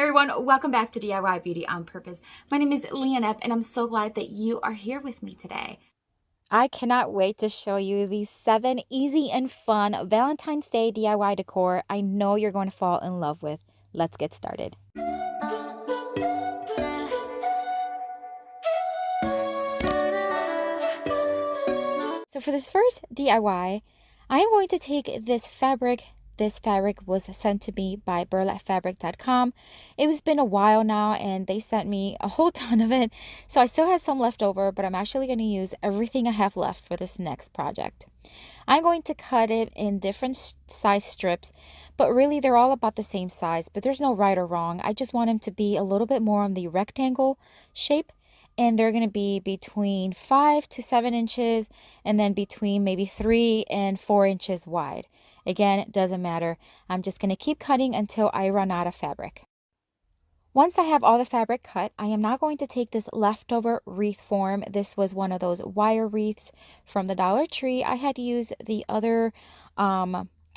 everyone, welcome back to DIY Beauty on Purpose. My name is Leonette and I'm so glad that you are here with me today. I cannot wait to show you these 7 easy and fun Valentine's Day DIY decor I know you're going to fall in love with. Let's get started. So for this first DIY, I am going to take this fabric. This fabric was sent to me by burlatfabric.com. It has been a while now and they sent me a whole ton of it. So I still have some left over, but I'm actually going to use everything I have left for this next project. I'm going to cut it in different size strips, but really they're all about the same size, but there's no right or wrong. I just want them to be a little bit more on the rectangle shape. And they're going to be between 5 to 7 inches and then between maybe 3 and 4 inches wide. Again, it doesn't matter. I'm just going to keep cutting until I run out of fabric. Once I have all the fabric cut, I am now going to take this leftover wreath form. This was one of those wire wreaths from the Dollar Tree. I had used the other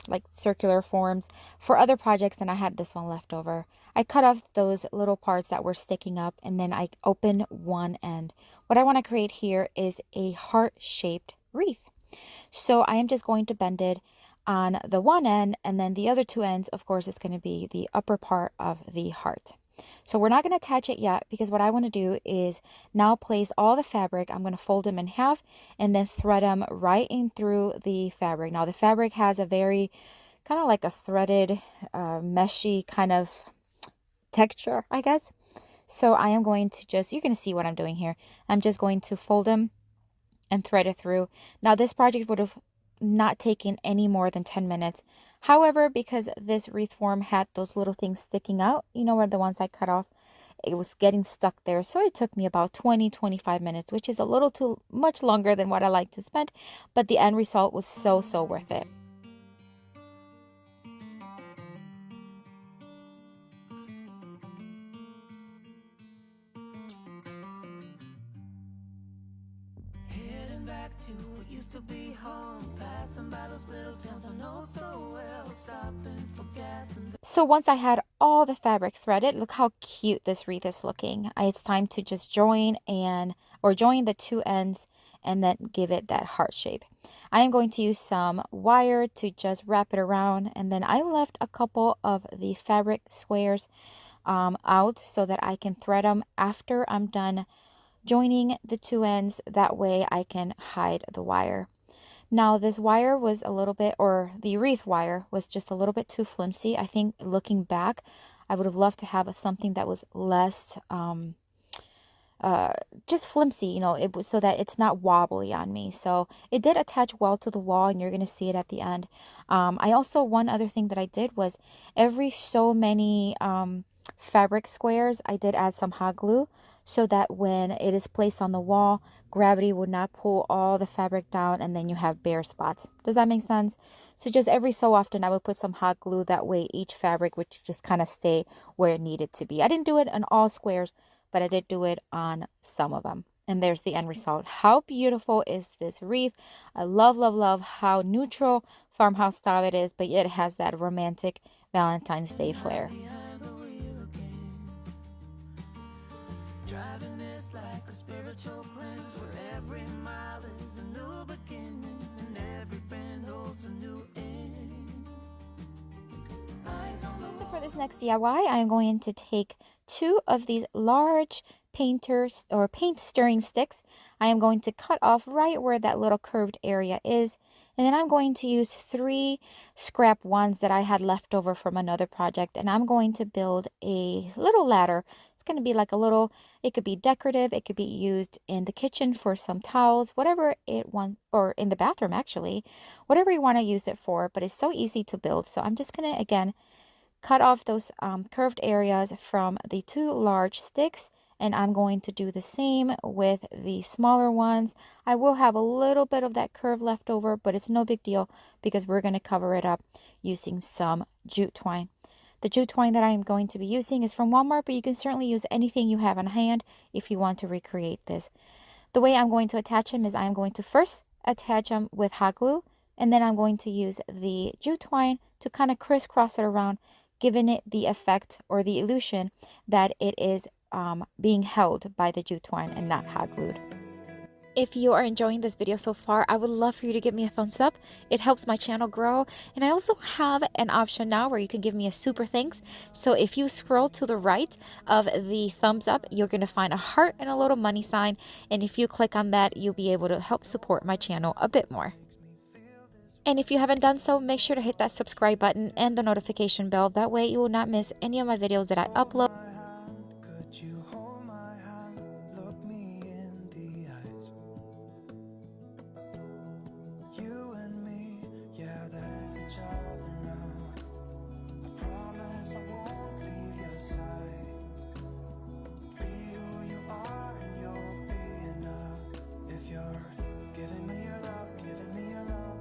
like circular forms for other projects and I had this one left over. I cut off those little parts that were sticking up and then I opened one end. What I want to create here is a heart-shaped wreath. So I am just going to bend it on the one end and then the other two ends, of course, is going to be the upper part of the heart. So we're not going to attach it yet because what I want to do is now place all the fabric. I'm going to fold them in half and then thread them right in through the fabric. Now the fabric has a very kind of like a threaded, meshy kind of texture, I guess. So I am going to just, you're going to see what I'm doing here. I'm just going to fold them and thread it through. Now this project would have not taken any more than 10 minutes. However, because this wreath form had those little things sticking out, you know, where the ones I cut off, it was getting stuck there. So it took me about 20-25 minutes, which is a little too much longer than what I like to spend. But the end result was so worth it. Back to what used to be home, passing by those little towns I know so well, stopping for gas and so once I had all the fabric threaded, look how cute this wreath is looking. It's time to just join the two ends and then give it that heart shape. I am going to use some wire to just wrap it around, and then I left a couple of the fabric squares out so that I can thread them after I'm done joining the two ends. That way I can hide the wire. Now this wire was a little bit, or the wreath wire was just a little bit too flimsy. I think looking back, I would have loved to have something that was less just flimsy, you know, it was so that it's not wobbly on me. So it did attach well to the wall and you're going to see it at the end. I also, one other thing that I did was every so many fabric squares, I did add some hot glue so that when it is placed on the wall, gravity would not pull all the fabric down and then you have bare spots. Does that make sense? So just every so often I would put some hot glue, that way each fabric would just kind of stay where it needed to be. I didn't do it on all squares, but I did do it on some of them. And there's the end result. How beautiful is this wreath? I love how neutral farmhouse style it is, but yet it has that romantic Valentine's Day flair. driving is like a spiritual cleanse where every mile is a new beginning and every bend holds a new end. So for this next DIY, I am going to take 2 of these large paint stirring sticks. I am going to cut off right where that little curved area is. And then I'm going to use 3 scrap ones that I had left over from another project. And I'm going to build a little ladder. It's going to be like a little, it could be decorative. It could be used in the kitchen for some towels, whatever it wants, or in the bathroom actually, whatever you want to use it for. But it's so easy to build. So I'm just going to, again, cut off those curved areas from the 2 large sticks. And I'm going to do the same with the smaller ones. I will have a little bit of that curve left over, but it's no big deal because we're going to cover it up using some jute twine. The jute twine that I am going to be using is from Walmart, but you can certainly use anything you have on hand if you want to recreate this. The way I'm going to attach them is I'm going to first attach them with hot glue, and then I'm going to use the jute twine to kind of crisscross it around, giving it the effect or the illusion that it is being held by the jute twine and not hot glued. If you are enjoying this video so far, I would love for you to give me a thumbs up. It helps my channel grow. And I also have an option now where you can give me a super thanks. So if you scroll to the right of the thumbs up, you're going to find a heart and a little money sign. And if you click on that, you'll be able to help support my channel a bit more. And if you haven't done so, make sure to hit that subscribe button and the notification bell. That way you will not miss any of my videos that I upload. Could you hold my hand, look me in the eyes? You and me, yeah, that's each other now. I promise I won't leave your side. Be who you are and you'll be enough. If you're giving me your love, giving me your love.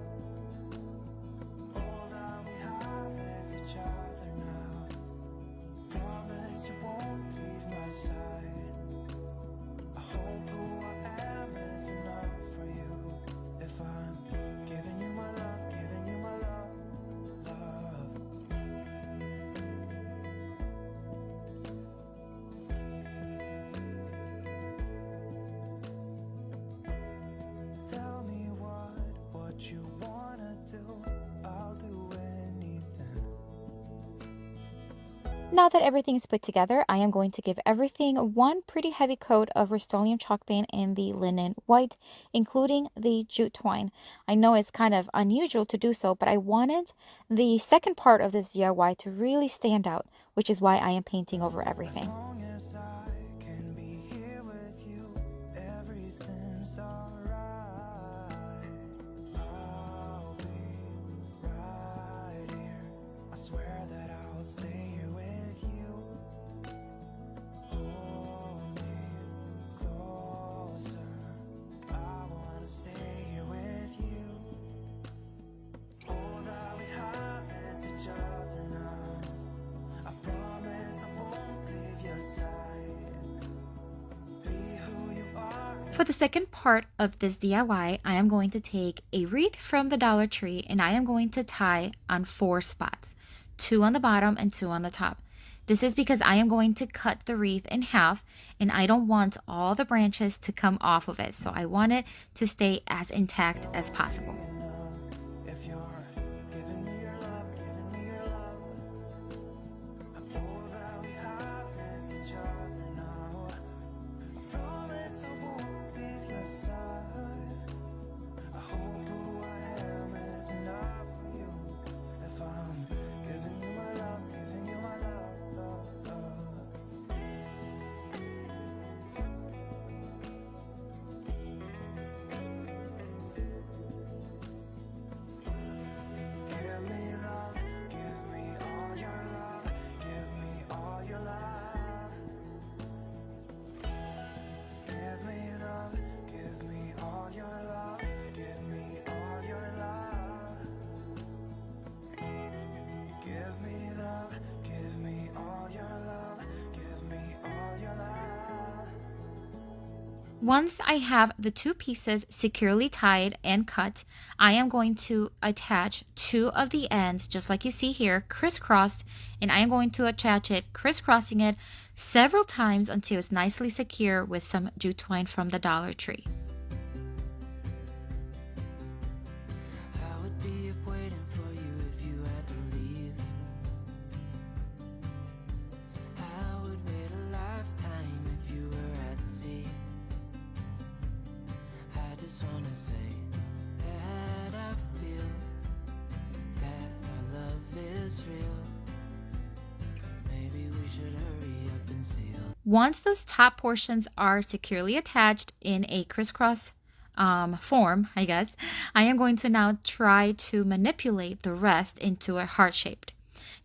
All that we have is each other now. Promise you won't leave my side. I hope who I am is enough for you. If I'm giving you my love, giving you my love, love. Tell me what you wanna do. I'll do anything. Now that everything is put together, I am going to give everything one pretty heavy coat of Rust-Oleum chalk paint in the linen white, including the jute twine. I know it's kind of unusual to do so, but I wanted the second part of this DIY to really stand out, which is why I am painting over everything. As long as I can be here with you, everything's alright. I'll be right here. I swear that I'll stay here with you. Hold me closer. I wanna stay here with you. All that we have is each other now. I promise I won't leave your side. Be who you are. For the second part of this DIY, I am going to take a wreath from the Dollar Tree and I am going to tie on 4 spots, 2 on the bottom and 2 on the top. This is because I am going to cut the wreath in half and I don't want all the branches to come off of it. So I want it to stay as intact as possible. If you're giving me your love, giving me your love. All that we have is each other now. I promise I won't leave your side. I hope who I am is enough for you. If I'm giving you my love, giving you my love, love, love. Give me love, give me all your love, give me all your love. Give me love, give me all your love, give me all your love. Give me love, give me all your love, give me all your love. Once I have the 2 pieces securely tied and cut, I am going to attach 2 of the ends, just like you see here, crisscrossed, and I am going to attach it, crisscrossing it several times until it's nicely secure with some jute twine from the Dollar Tree. I would be up waiting for you if you had to leave. I would wait a lifetime if you were at sea. I just wanna say that I feel that our love is real. Maybe we should hurry up and seal. Once those top portions are securely attached in a crisscross form, I guess, I am going to now try to manipulate the rest into a heart-shaped.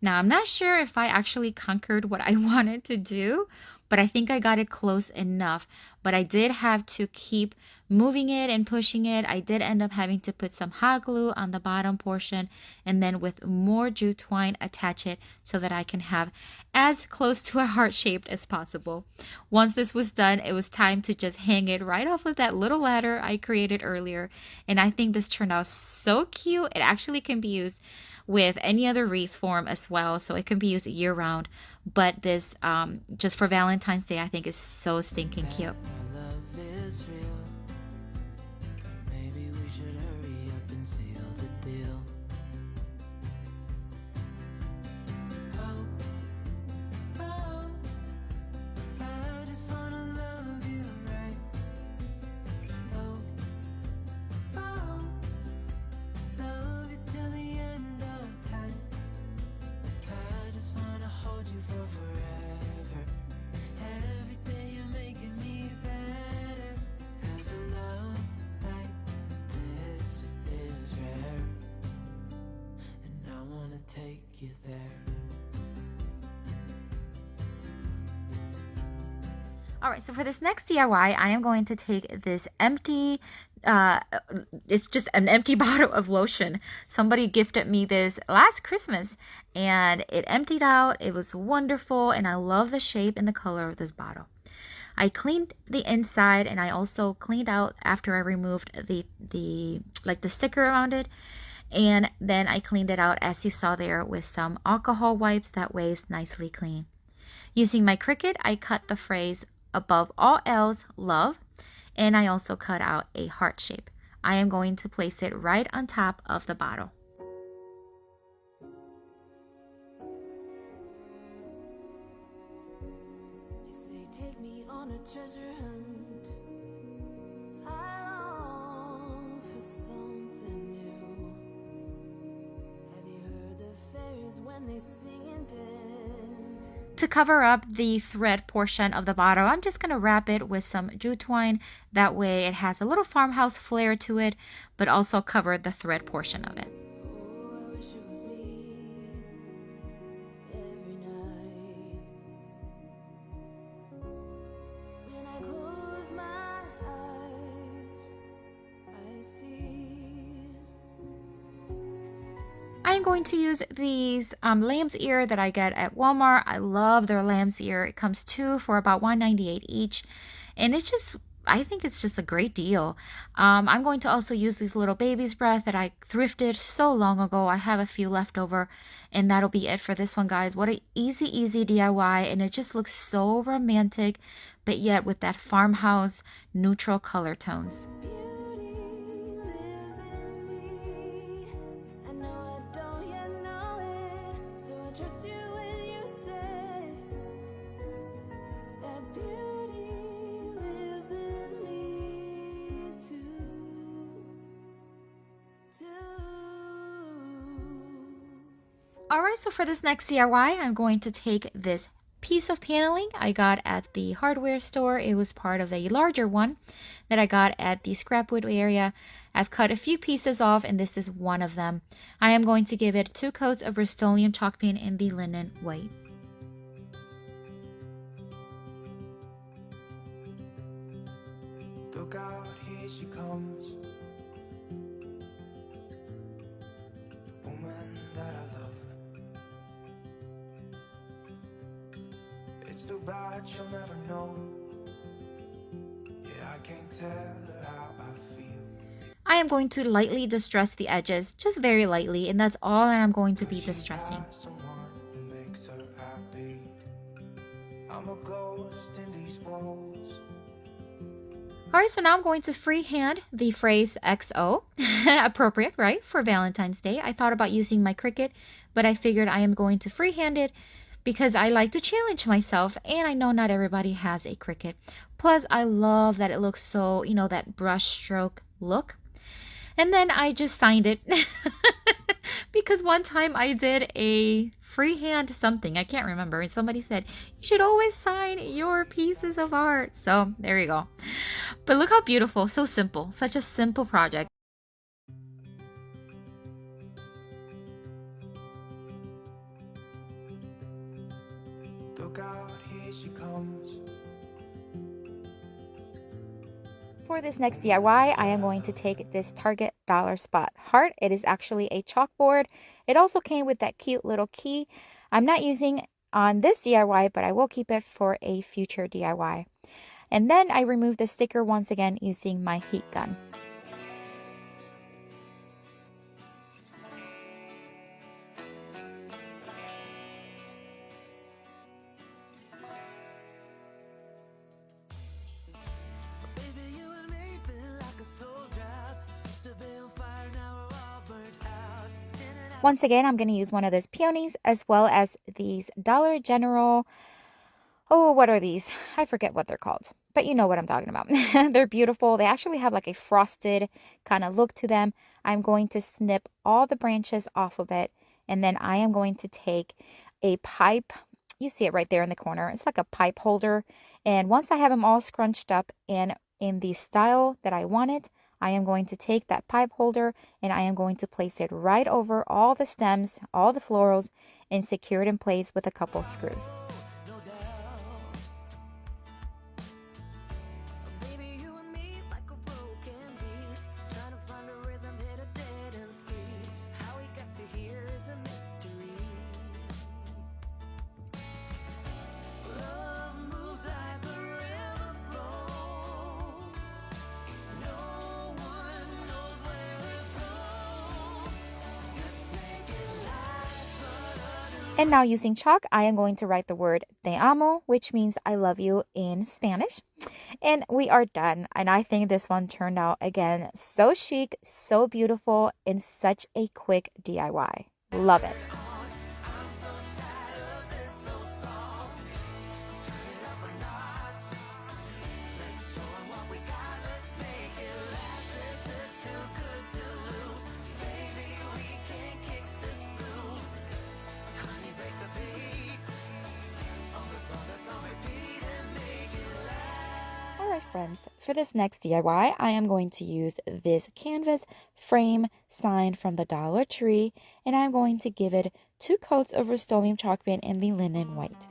Now, I'm not sure if I actually conquered what I wanted to do, but I think I got it close enough. But I did have to keep moving it and pushing it, I did end up having to put some hot glue on the bottom portion and then with more jute twine attach it so that I can have as close to a heart shape as possible. Once this was done, it was time to just hang it right off of that little ladder I created earlier. And I think this turned out so cute. It actually can be used with any other wreath form as well, so it can be used year round. But this, just for Valentine's Day, I think is so stinking cute. Take you there. All right, so for this next DIY, I am going to take this empty, it's just an empty bottle of lotion. Somebody gifted me this last Christmas and it emptied out. It was wonderful and I love the shape and the color of this bottle. I cleaned the inside and I also cleaned out after I removed the sticker around it. And then I cleaned it out, as you saw there, with some alcohol wipes. That way it's nicely clean. Using my Cricut, I cut the phrase "above all else, love," and I also cut out a heart shape. I am going to place it right on top of the bottle. You say, take me on a treasure hunt. I long for something new. When they sing and dance. To cover up the thread portion of the bottle, I'm just going to wrap it with some jute twine. That way it has a little farmhouse flair to it, but also cover the thread portion of it. Oh, I wish it was me every night. When I close my eyes, I see. I'm going to use these lamb's ear that I get at Walmart. I love their lamb's ear. It comes 2 for about $1.98 each. And it's just, I think it's just a great deal. I'm going to also use these little baby's breath that I thrifted so long ago. I have a few left over. And that'll be it for this one, guys. What an easy DIY. And it just looks so romantic, but yet with that farmhouse neutral color tones. Trust you when you say that beauty lives in me too. Alright, so for this next DIY, I'm going to take this piece of paneling I got at the hardware store. It was part of a larger one that I got at the scrapwood area. I've cut a few pieces off and this is one of them. I am going to give it 2 coats of Rust-Oleum chalk paint in the linen white. Look out, here she comes. The woman that I love. It's too bad she'll never know. Yeah, I can't tell her how I feel. I am going to lightly distress the edges, just very lightly, and that's all that I'm going to be distressing. Someone who makes her happy. I'm a ghost in these walls. Alright, so now I'm going to freehand the phrase XO. Appropriate, right? For Valentine's Day. I thought about using my Cricut, but I figured I am going to freehand it because I like to challenge myself, and I know not everybody has a Cricut. Plus, I love that it looks so, you know, that brush stroke look. And then I just signed it because one time I did a freehand something. I can't remember. And somebody said, you should always sign your pieces of art. So there you go. But look how beautiful. So simple. Such a simple project. Look out, here she comes. For this next DIY, I am going to take this Target Dollar Spot heart. It is actually a chalkboard. It also came with that cute little key. I'm not using on this DIY, but I will keep it for a future DIY. And then I removed the sticker once again using my heat gun. Once again, I'm going to use one of those peonies as well as these Dollar General. Oh, what are these? I forget what they're called, but you know what I'm talking about. They're beautiful. They actually have like a frosted kind of look to them. I'm going to snip all the branches off of it, and then I am going to take a pipe. You see it right there in the corner. It's like a pipe holder. And once I have them all scrunched up and in the style that I want it, I am going to take that pipe holder and I am going to place it right over all the stems, all the florals, and secure it in place with a couple screws. And now using chalk, I am going to write the word te amo, which means I love you in Spanish. And we are done. And I think this one turned out, again, so chic, so beautiful, and such a quick DIY. Love it. Alright friends, for this next DIY, I am going to use this canvas frame sign from the Dollar Tree, and I'm going to give it 2 coats of Rust-Oleum chalk paint in the linen white.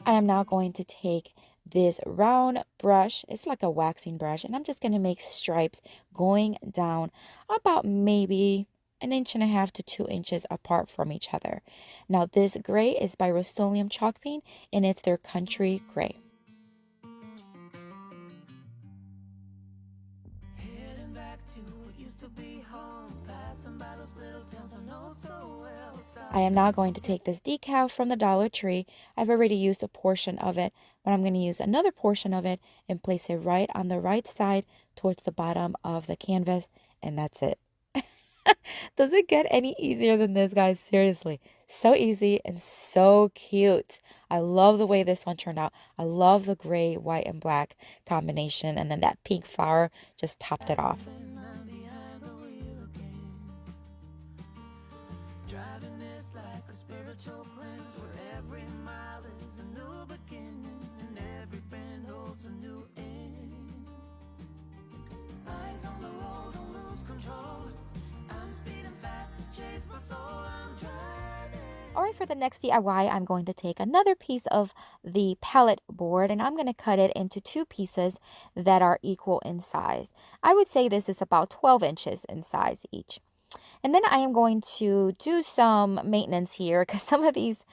I am now going to take this round brush, it's like a waxing brush, and I'm just going to make stripes going down about maybe 1.5 to 2 inches apart from each other. Now this gray is by Rust-Oleum chalk paint, and it's their country gray. I am now going to take this decal from the Dollar Tree. I've already used a portion of it, but I'm going to use another portion of it and place it right on the right side towards the bottom of the canvas, and that's it. Does it get any easier than this, guys? Seriously, so easy and so cute. I love the way this one turned out. I love the gray, white, and black combination, and then that pink flower just topped it off. Alright, for the next DIY, I'm going to take another piece of the palette board and I'm going to cut it into 2 pieces that are equal in size. I would say this is about 12 inches in size each. And then I am going to do some maintenance here because some of these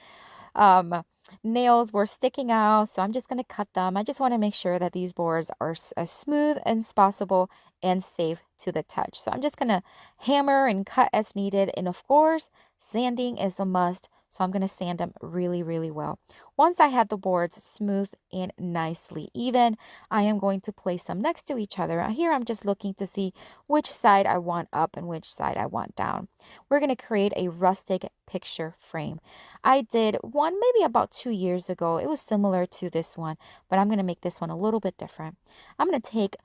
nails were sticking out, so I'm just going to cut them. I just want to make sure that these boards are as smooth as possible and safe to the touch. So I'm just going to hammer and cut as needed, and of course sanding is a must, so I'm going to sand them really, really well. Once I have the boards smooth and nicely even, I am going to place them next to each other. Here I'm just looking to see which side I want up and which side I want down. We're going to create a rustic picture frame. I did one maybe about 2 years ago. It was similar to this one, but I'm going to make this one a little bit different. I'm going to take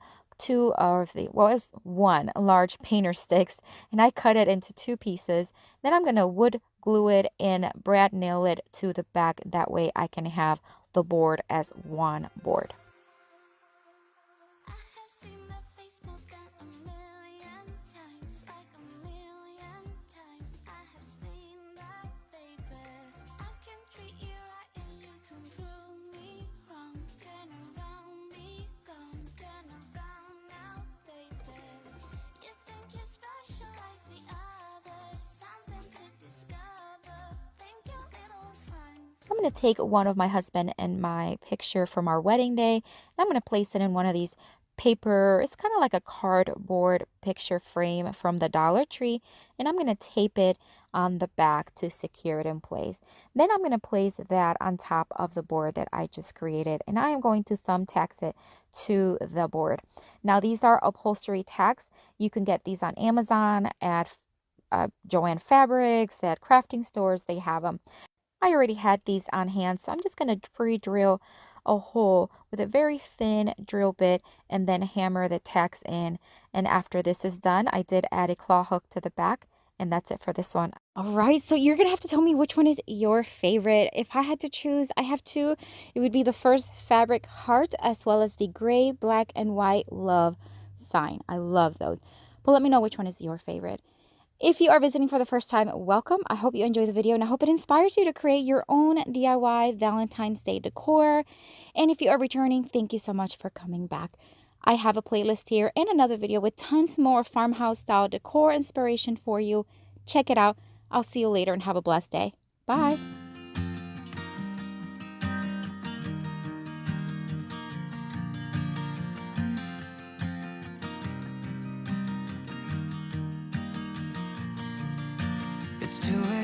it's one large painter sticks, and I cut it into 2 pieces. Then I'm going to wood glue it and brad nail it to the back. That way I can have the board as one board. going to take one of my husband and my picture from our wedding day, and I'm going to place it in one of these paper, it's kind of like a cardboard picture frame from the Dollar Tree, and I'm going to tape it on the back to secure it in place. Then I'm going to place that on top of the board that I just created, and I am going to thumbtack it to the board. Now these are upholstery tacks. You can get these on Amazon, at Joann Fabrics, at crafting stores. They have them. I already had these on hand, so I'm just going to pre-drill a hole with a very thin drill bit and then hammer the tacks in. And after this is done, I did add a claw hook to the back, and that's it for this one. All right, so you're going to have to tell me which one is your favorite. If I had to choose, I have two. It would be the first fabric heart as well as the gray, black, and white love sign. I love those. But let me know which one is your favorite. If you are visiting for the first time, welcome. I hope you enjoy the video, and I hope it inspires you to create your own DIY Valentine's Day decor. And if you are returning, thank you so much for coming back. I have a playlist here and another video with tons more farmhouse style decor inspiration for you. Check it out. I'll see you later and have a blessed day. Bye. It's 2 a.m.